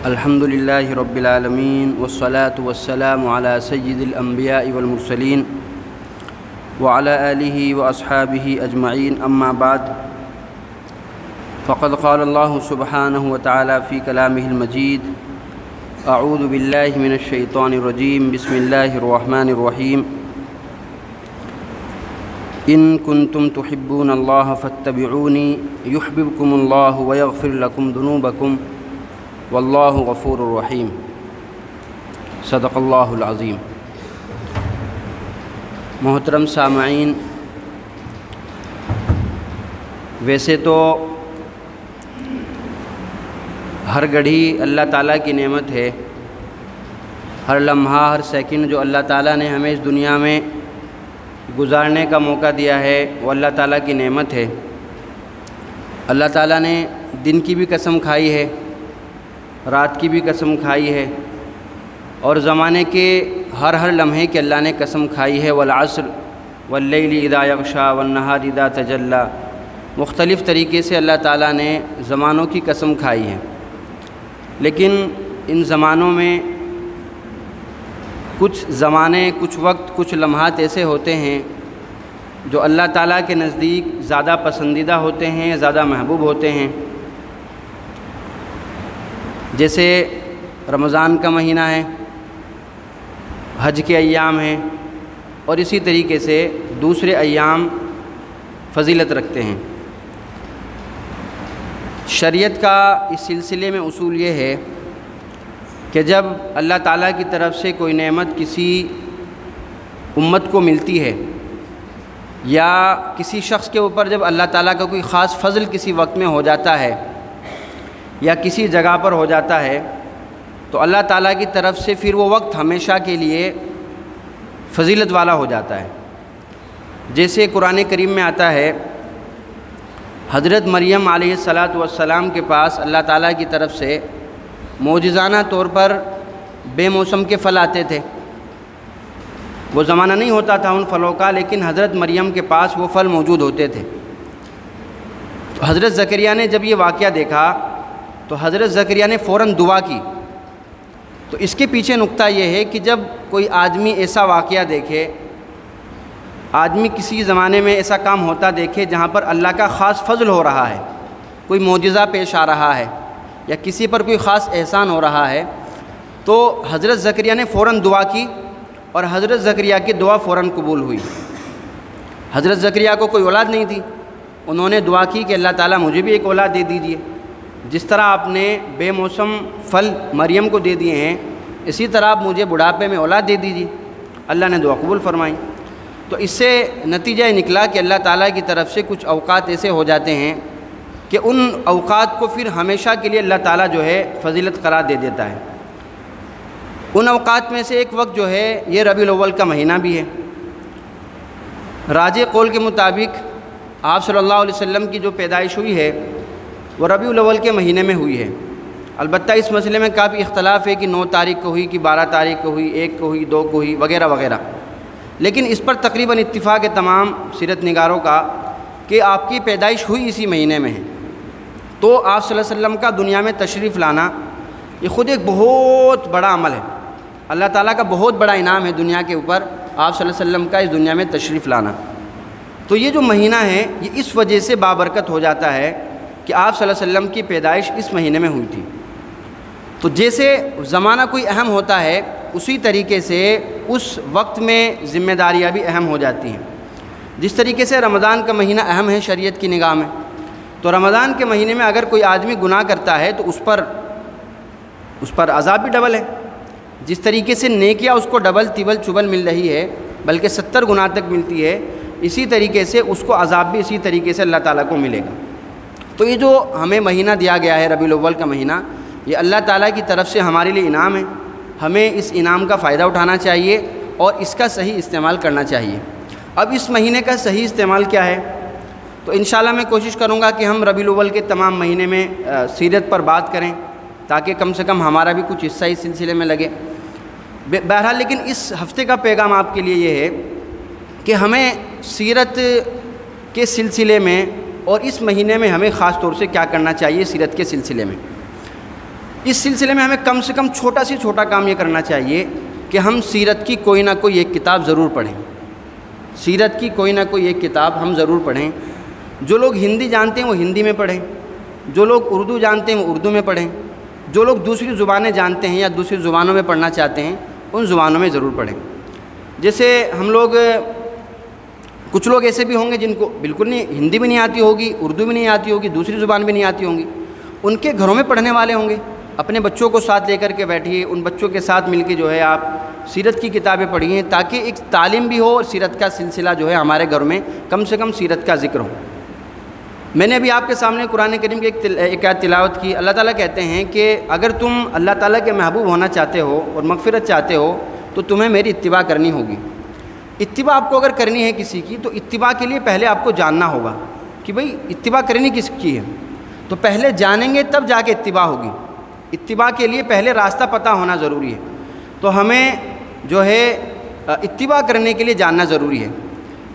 الحمد للہ رب العالمین والصلاة والسلام علی سید الانبیاء والمرسلین وعلی آلہ واصحابہ اجمعین، اما بعد فقد قال اللہ سبحانہ وتعالی فی کلامہ المجید: اعوذ باللہ من الشیطان الرجیم، بسم اللہ الرحمن الرحیم۔ ان کنتم تحبون اللہ فاتبعونی یحببکم اللہ ویغفر لکم ذنوبکم واللہ غفور الرحیم۔ صدق اللہ العظیم۔ محترم سامعین، ویسے تو ہر گھڑی اللہ تعالیٰ کی نعمت ہے، ہر لمحہ ہر سیکنڈ جو اللہ تعالیٰ نے ہمیں اس دنیا میں گزارنے کا موقع دیا ہے وہ اللہ تعالیٰ کی نعمت ہے۔ اللہ تعالیٰ نے دن کی بھی قسم کھائی ہے، رات کی بھی قسم کھائی ہے، اور زمانے کے ہر لمحے کے اللہ نے قسم کھائی ہے۔ والعصر واللیل اذا یغشی والنہار اذا تجلی۔ مختلف طریقے سے اللہ تعالیٰ نے زمانوں کی قسم کھائی ہے، لیکن ان زمانوں میں کچھ زمانے، کچھ وقت، کچھ لمحات ایسے ہوتے ہیں جو اللہ تعالیٰ کے نزدیک زیادہ پسندیدہ ہوتے ہیں، زیادہ محبوب ہوتے ہیں۔ جیسے رمضان کا مہینہ ہے، حج کے ایام ہیں، اور اسی طریقے سے دوسرے ایام فضیلت رکھتے ہیں۔ شریعت کا اس سلسلے میں اصول یہ ہے کہ جب اللہ تعالیٰ کی طرف سے کوئی نعمت کسی امت کو ملتی ہے، یا کسی شخص کے اوپر جب اللہ تعالیٰ کا کوئی خاص فضل کسی وقت میں ہو جاتا ہے یا کسی جگہ پر ہو جاتا ہے، تو اللہ تعالیٰ کی طرف سے پھر وہ وقت ہمیشہ کے لیے فضیلت والا ہو جاتا ہے۔ جیسے قرآن کریم میں آتا ہے، حضرت مریم علیہ السلام کے پاس اللہ تعالیٰ کی طرف سے معجزانہ طور پر بے موسم کے پھل آتے تھے۔ وہ زمانہ نہیں ہوتا تھا ان پھلوں کا، لیکن حضرت مریم کے پاس وہ پھل موجود ہوتے تھے۔ تو حضرت زکریا نے جب یہ واقعہ دیکھا تو حضرت زکریا نے فوراً دعا کی۔ تو اس کے پیچھے نقطہ یہ ہے کہ جب کوئی آدمی ایسا واقعہ دیکھے، آدمی کسی زمانے میں ایسا کام ہوتا دیکھے جہاں پر اللہ کا خاص فضل ہو رہا ہے، کوئی معجزہ پیش آ رہا ہے، یا کسی پر کوئی خاص احسان ہو رہا ہے، تو حضرت زکریا نے فوراً دعا کی، اور حضرت زکریا کی دعا فوراً قبول ہوئی۔ حضرت زکریا کو کوئی اولاد نہیں تھی، انہوں نے دعا کی کہ اللہ تعالیٰ مجھے بھی ایک اولاد دے دیجیے، جس طرح آپ نے بے موسم پھل مریم کو دے دیے ہیں، اسی طرح آپ مجھے بڑھاپے میں اولاد دے دیجیے۔ اللہ نے دعا قبول فرمائی۔ تو اس سے نتیجہ یہ نکلا کہ اللہ تعالیٰ کی طرف سے کچھ اوقات ایسے ہو جاتے ہیں کہ ان اوقات کو پھر ہمیشہ کے لیے اللہ تعالیٰ جو ہے فضیلت قرار دے دیتا ہے۔ ان اوقات میں سے ایک وقت جو ہے یہ ربیع الاول کا مہینہ بھی ہے۔ راجح قول کے مطابق آپ صلی اللہ علیہ وسلم کی جو پیدائش ہوئی ہے وہ ربیع الاول کے مہینے میں ہوئی ہے۔ البتہ اس مسئلے میں کافی اختلاف ہے کہ 9 تاریخ کو ہوئی کہ 12 تاریخ کو ہوئی، 1 کو ہوئی، 2 کو ہوئی، وغیرہ وغیرہ، لیکن اس پر تقریباً اتفاق ہے تمام سیرت نگاروں کا کہ آپ کی پیدائش ہوئی اسی مہینے میں ہے۔ تو آپ صلی اللہ علیہ وسلم کا دنیا میں تشریف لانا یہ خود ایک بہت بڑا عمل ہے، اللہ تعالیٰ کا بہت بڑا انعام ہے دنیا کے اوپر آپ صلی اللہ علیہ وسلم کا اس دنیا میں تشریف لانا۔ تو یہ جو مہینہ ہے یہ اس وجہ سے بابرکت ہو جاتا ہے کہ آپ صلی اللہ علیہ وسلم کی پیدائش اس مہینے میں ہوئی تھی۔ تو جیسے زمانہ کوئی اہم ہوتا ہے، اسی طریقے سے اس وقت میں ذمہ داریاں بھی اہم ہو جاتی ہیں۔ جس طریقے سے رمضان کا مہینہ اہم ہے شریعت کی نگاہ میں، تو رمضان کے مہینے میں اگر کوئی آدمی گناہ کرتا ہے تو اس پر عذاب بھی ڈبل ہے۔ جس طریقے سے نیکیاں اس کو ڈبل تیبل چبل مل رہی ہے، بلکہ 70 گناہ تک ملتی ہے، اسی طریقے سے اس کو عذاب بھی اسی طریقے سے اللہ تعالیٰ کو ملے گا۔ تو یہ جو ہمیں مہینہ دیا گیا ہے ربیع الاول کا مہینہ، یہ اللہ تعالیٰ کی طرف سے ہمارے لیے انعام ہے۔ ہمیں اس انعام کا فائدہ اٹھانا چاہیے اور اس کا صحیح استعمال کرنا چاہیے۔ اب اس مہینے کا صحیح استعمال کیا ہے؟ تو انشاءاللہ میں کوشش کروں گا کہ ہم ربیع الاول کے تمام مہینے میں سیرت پر بات کریں، تاکہ کم سے کم ہمارا بھی کچھ حصہ اس سلسلے میں لگے۔ بہرحال لیکن اس ہفتے کا پیغام آپ کے لیے یہ ہے کہ ہمیں سیرت کے سلسلے میں اور اس مہینے میں ہمیں خاص طور سے کیا کرنا چاہیے سیرت کے سلسلے میں۔ اس سلسلے میں ہمیں کم سے کم چھوٹا سے چھوٹا کام یہ کرنا چاہیے کہ ہم سیرت کی کوئی نہ کوئی ایک کتاب ضرور پڑھیں، سیرت کی کوئی نہ کوئی ایک کتاب ہم ضرور پڑھیں۔ جو لوگ ہندی جانتے ہیں وہ ہندی میں پڑھیں، جو لوگ اردو جانتے ہیں وہ اردو میں پڑھیں، جو لوگ دوسری زبانیں جانتے ہیں یا دوسری زبانوں میں پڑھنا چاہتے ہیں ان زبانوں میں ضرور پڑھیں۔ جیسے ہم لوگ کچھ لوگ ایسے بھی ہوں گے جن کو بالکل نہیں ہندی بھی نہیں آتی ہوگی، اردو بھی نہیں آتی ہوگی، دوسری زبان بھی نہیں آتی ہوں گی، ان کے گھروں میں پڑھنے والے ہوں گے، اپنے بچوں کو ساتھ لے کر کے بیٹھیے، ان بچوں کے ساتھ مل کے جو ہے آپ سیرت کی کتابیں پڑھیے، تاکہ ایک تعلیم بھی ہو اور سیرت کا سلسلہ جو ہے ہمارے گھر میں کم سے کم سیرت کا ذکر ہو۔ میں نے ابھی آپ کے سامنے قرآن کریم کی ایک آیت تلاوت کی۔ اللہ تعالیٰ کہتے ہیں کہ اگر تم اللہ تعالیٰ کے محبوب ہونا چاہتے ہو اور مغفرت چاہتے ہو تو تمہیں میری اتباع کرنی ہوگی۔ اتباع آپ کو اگر کرنی ہے کسی کی تو اتباع کے لیے پہلے آپ کو جاننا ہوگا کہ بھئی اتباع کرنی کس کی ہے، تو پہلے جانیں گے تب جا کے اتباع ہوگی۔ اتباع کے لیے پہلے راستہ پتہ ہونا ضروری ہے، تو ہمیں جو ہے اتباع کرنے کے لیے جاننا ضروری ہے۔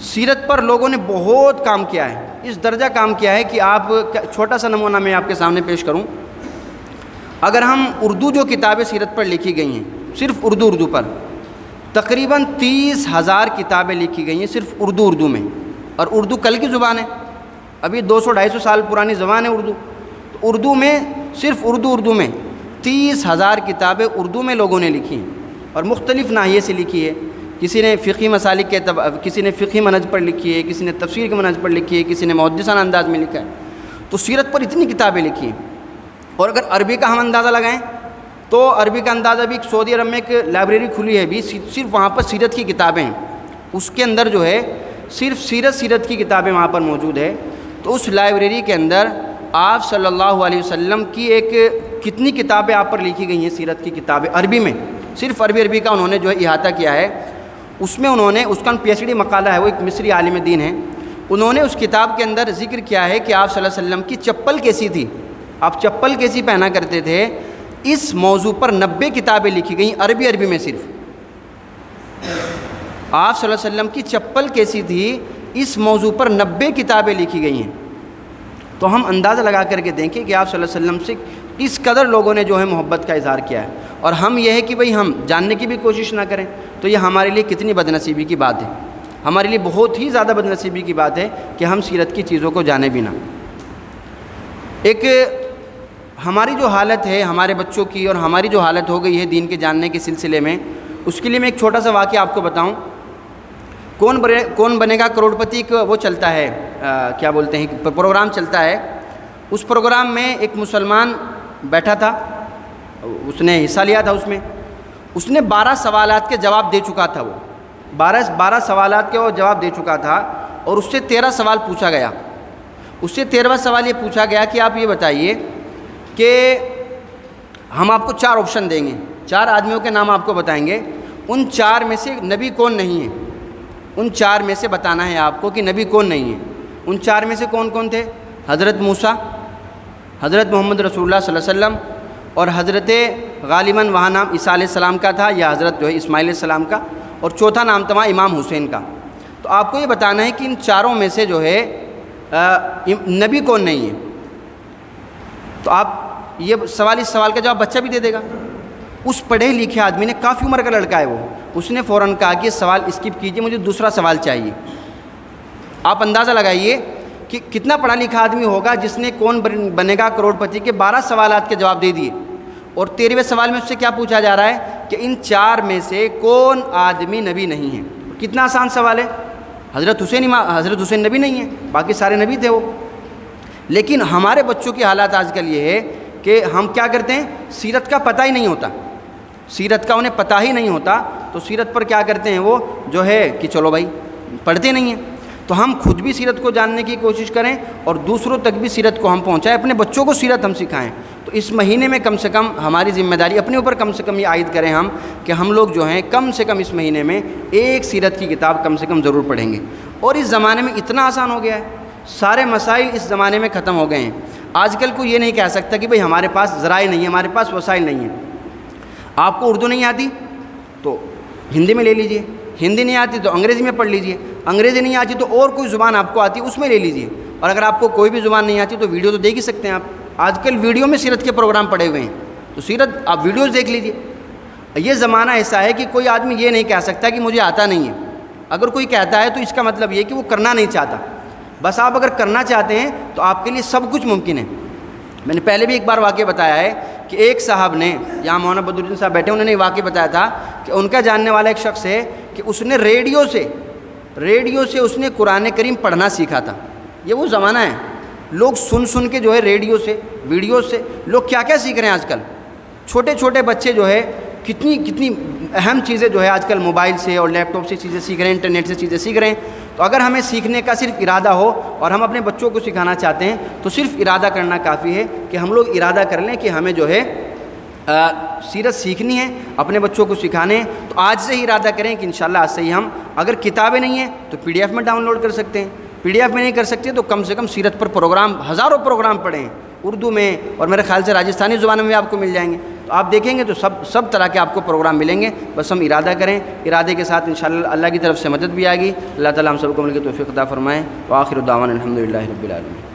سیرت پر لوگوں نے بہت کام کیا ہے، اس درجہ کام کیا ہے کہ آپ چھوٹا سا نمونہ میں آپ کے سامنے پیش کروں۔ اگر ہم اردو جو کتابیں سیرت پر لکھی گئی ہیں، صرف اردو پر تقریباً 30,000 کتابیں لکھی گئی ہیں صرف اردو میں، اور اردو کل کی زبان ہے، ابھی 200-250 سال پرانی زبان ہے اردو۔ تو اردو میں صرف اردو میں 30,000 کتابیں اردو میں لوگوں نے لکھی ہیں، اور مختلف ناحیے سے لکھی ہے۔ کسی نے فقہی مسالک کے کسی نے فقہی منہج پر لکھی ہے، کسی نے تفسیر کے منہج پر لکھی ہے، کسی نے محدثانہ انداز میں لکھا ہے۔ تو سیرت پر اتنی کتابیں لکھی ہیں، اور اگر عربی کا ہم اندازہ لگائیں تو عربی کا اندازہ بھی سعودی عرب میں ایک لائبریری کھلی ہے بھی، صرف وہاں پر سیرت کی کتابیں ہیں، اس کے اندر جو ہے صرف سیرت کی کتابیں وہاں پر موجود ہے۔ تو اس لائبریری کے اندر آپ صلی اللہ علیہ وسلم کی ایک کتنی کتابیں آپ پر لکھی گئی ہیں، سیرت کی کتابیں عربی میں، صرف عربی کا انہوں نے جو ہے احاطہ کیا ہے۔ اس میں انہوں نے اس کا PhD مقالہ ہے، وہ ایک مصری عالم دین ہے، انہوں نے اس کتاب کے اندر ذکر کیا ہے کہ آپ صلی اللہ علیہ وسلم کی چپل کیسی تھی، آپ چپل کیسی پہنا کرتے تھے، اس موضوع پر 90 کتابیں لکھی گئیں عربی میں صرف۔ آپ صلی اللہ علیہ وسلم کی چپل کیسی تھی اس موضوع پر 90 کتابیں لکھی گئی ہیں۔ تو ہم اندازہ لگا کر کے دیکھیں کہ آپ صلی اللہ علیہ وسلم سے کس قدر لوگوں نے جو ہے محبت کا اظہار کیا ہے، اور ہم یہ ہے کہ بھئی ہم جاننے کی بھی کوشش نہ کریں، تو یہ ہمارے لیے کتنی بدنصیبی کی بات ہے، ہمارے لیے بہت ہی زیادہ بدنصیبی کی بات ہے کہ ہم سیرت کی چیزوں کو جانیں بھی نہ۔ ایک ہماری جو حالت ہے ہمارے بچوں کی، اور ہماری جو حالت ہو گئی ہے دین کے جاننے کے سلسلے میں، اس کے لیے میں ایک چھوٹا سا واقعہ آپ کو بتاؤں۔ کون بنے گا کروڑ پتی کا وہ چلتا ہے، کیا بولتے ہیں، پروگرام چلتا ہے۔ اس پروگرام میں ایک مسلمان بیٹھا تھا، اس نے حصہ لیا تھا اس نے 12 سوالات کے جواب دے چکا تھا، وہ 12 سوالات کے وہ جواب دے چکا تھا، اور اس سے 13 سوال پوچھا گیا۔ اس سے 13واں سوال یہ پوچھا گیا کہ آپ یہ بتائیے کہ ہم آپ کو 4 آپشن دیں گے، 4 آدمیوں کے نام آپ کو بتائیں گے، ان 4 میں سے نبی کون نہیں ہے، ان 4 میں سے بتانا ہے آپ کو کہ نبی کون نہیں ہے۔ ان 4 میں سے کون تھے؟ حضرت موسیٰ، حضرت محمد رسول اللہ صلی اللہ علیہ وسلم، اور حضرت غالباً وہاں نام عیسیٰ علیہ السلام کا تھا یا حضرت جو ہے اسماعیل علیہ السلام کا، اور چوتھا نام تھا امام حسین کا۔ تو آپ کو یہ بتانا ہے کہ ان 4 میں سے جو ہے نبی کون نہیں ہے۔ تو آپ یہ اس سوال کا جواب بچہ بھی دے دے گا۔ اس پڑھے لکھے آدمی نے، کافی عمر کا لڑکا ہے وہ، اس نے فوراً کہا کہ یہ سوال اسکپ کیجیے، مجھے دوسرا سوال چاہیے۔ آپ اندازہ لگائیے کہ کتنا پڑھا لکھا آدمی ہوگا جس نے کون بنے گا کروڑ پتی کے 12 سوالات کے جواب دے دیے، اور 13ویں سوال میں اس سے کیا پوچھا جا رہا ہے کہ ان 4 میں سے کون آدمی نبی نہیں ہے۔ کتنا آسان سوال ہے۔ حضرت حسین نبی نہیں ہے، باقی سارے نبی تھے وہ۔ لیکن ہمارے بچوں کی حالات آج کل یہ ہے کہ ہم کیا کرتے ہیں، سیرت کا پتہ ہی نہیں ہوتا، سیرت کا انہیں پتہ ہی نہیں ہوتا، تو سیرت پر کیا کرتے ہیں وہ جو ہے کہ چلو بھائی پڑھتے نہیں ہیں۔ تو ہم خود بھی سیرت کو جاننے کی کوشش کریں اور دوسروں تک بھی سیرت کو ہم پہنچائیں، اپنے بچوں کو سیرت ہم سکھائیں۔ تو اس مہینے میں کم سے کم ہماری ذمہ داری اپنے اوپر کم سے کم یہ عائد کریں ہم کہ ہم لوگ جو ہیں کم سے کم اس مہینے میں ایک سیرت کی کتاب کم سے کم ضرور پڑھیں گے۔ اور اس زمانے میں اتنا آسان ہو گیا ہے، سارے مسائل اس زمانے میں ختم ہو گئے ہیں۔ آج کل کو یہ نہیں کہہ سکتا کہ بھئی ہمارے پاس ذرائع نہیں ہے، ہمارے پاس وسائل نہیں ہیں۔ آپ کو اردو نہیں آتی تو ہندی میں لے لیجئے، ہندی نہیں آتی تو انگریزی میں پڑھ لیجئے، انگریزی نہیں آتی تو اور کوئی زبان آپ کو آتی ہے اس میں لے لیجئے، اور اگر آپ کو کوئی بھی زبان نہیں آتی تو ویڈیو تو دیکھ ہی سکتے ہیں آپ۔ آج کل ویڈیو میں سیرت کے پروگرام پڑے ہوئے ہیں، تو سیرت آپ ویڈیوز دیکھ لیجئے۔ یہ زمانہ ایسا ہے کہ کوئی آدمی یہ نہیں کہہ سکتا کہ مجھے آتا نہیں ہے۔ اگر کوئی کہتا ہے تو اس کا مطلب یہ کہ وہ کرنا نہیں چاہتا۔ بس آپ اگر کرنا چاہتے ہیں تو آپ کے لیے سب کچھ ممکن ہے۔ میں نے پہلے بھی ایک بار واقعہ بتایا ہے کہ ایک صاحب نے، یہاں مولانا بدرالدین صاحب بیٹھے، انہوں نے واقعہ بتایا تھا کہ ان کا جاننے والا ایک شخص ہے کہ اس نے ریڈیو سے اس نے قرآن کریم پڑھنا سیکھا تھا۔ یہ وہ زمانہ ہے، لوگ سن کے جو ہے ریڈیو سے، ویڈیو سے لوگ کیا کیا سیکھ رہے ہیں آج کل۔ چھوٹے چھوٹے بچے جو ہے کتنی اہم چیزیں جو ہے آج کل موبائل سے اور لیپ ٹاپ سے چیزیں سیکھ رہے ہیں، انٹرنیٹ سے چیزیں سیکھ رہے ہیں۔ تو اگر ہمیں سیکھنے کا صرف ارادہ ہو اور ہم اپنے بچوں کو سکھانا چاہتے ہیں تو صرف ارادہ کرنا کافی ہے کہ ہم لوگ ارادہ کر لیں کہ ہمیں جو ہے سیرت سیکھنی ہے، اپنے بچوں کو سکھانے ہیں۔ تو آج سے ہی ارادہ کریں کہ انشاءاللہ آج سے ہی ہم، اگر کتابیں نہیں ہیں تو PDF میں ڈاؤن لوڈ کر سکتے ہیں، PDF میں نہیں کر سکتے تو کم سے کم سیرت پر پروگرام، ہزاروں پروگرام پڑھیں اردو میں، اور میرے خیال سے راجستھانی زبانوں میں آپ کو مل جائیں گے۔ تو آپ دیکھیں گے تو سب طرح کے آپ کو پروگرام ملیں گے۔ بس ہم ارادہ کریں، ارادے کے ساتھ انشاءاللہ اللہ کی طرف سے مدد بھی آئے گی۔ اللہ تعالیٰ ہم سب کو مل کے توفیق عطا فرمائیں۔ وآخر دعوانا الحمدللہ رب العالمین۔